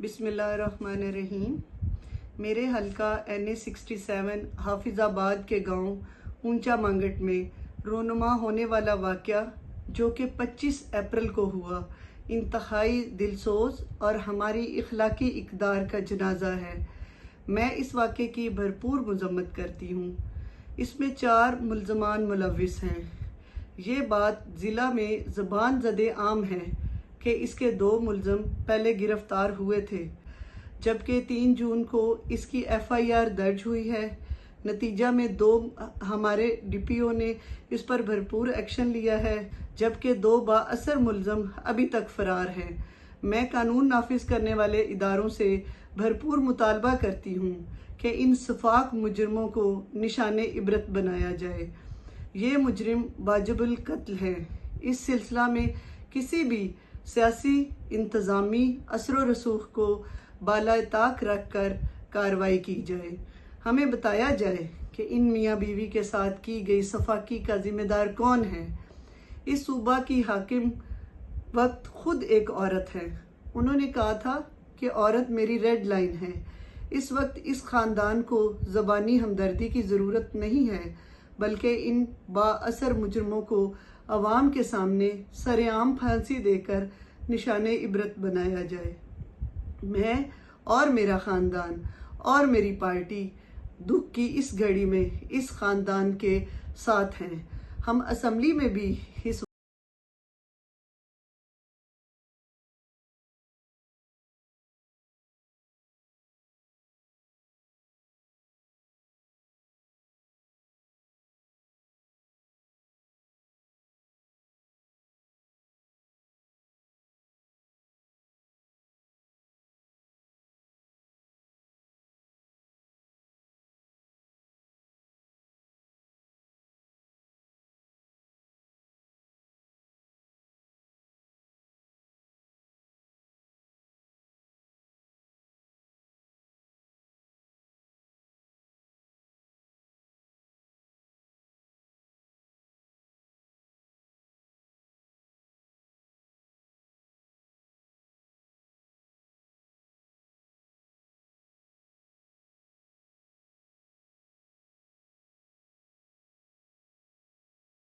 बिस्मिल्लाहिर्रहमानिर्रहीम। मेरे हल्का NA67 हाफिज आबाद के गांव ऊंचा मांगट में रोनुमा होने वाला वाक़या जो कि 25 अप्रैल को हुआ, इंतहाई दिलसोज और हमारी इखलाकी इक़दार का जनाजा है। मैं इस वाक़े की भरपूर मज़म्मत करती हूँ। इसमें 4 मुल्ज़मान मुलव्विस हैं। ये बात ज़िला में ज़बान ज़दे आम है कि इसके 2 मुल्ज़म पहले गिरफ्तार हुए थे, जबकि 3 जून को इसकी FIR दर्ज हुई है। नतीजा में 2 हमारे DPO ने इस पर भरपूर एक्शन लिया है, जबकि 2 बाअसर मुल्ज़म अभी तक फ़रार हैं। मैं कानून नाफिज करने वाले इदारों से भरपूर मुतालबा करती हूँ कि इन सफाक मुजरमों को निशाने इबरत बनाया जाए। ये मुजरिम वाजिबुल कत्ल हैं। इस सिलसिला में किसी भी सियासी इंतज़ामी असर व रसूख को बाला ताक रख कर कार्रवाई की जाए। हमें बताया जाए कि इन मियाँ बीवी के साथ की गई सफाकी का जिम्मेदार कौन है। इस सूबा की हाकिम वक्त खुद एक औरत है। उन्होंने कहा था कि औरत मेरी रेड लाइन है। इस वक्त इस ख़ानदान को ज़बानी हमदर्दी की ज़रूरत नहीं है, बल्कि इन बाअसर मुजरमों को अवाम के सामने सरेआम फांसी देकर निशाने इबरत बनाया जाए। मैं और मेरा ख़ानदान और मेरी पार्टी दुख की इस घड़ी में इस ख़ानदान के साथ हैं। हम असम्बली में भी इस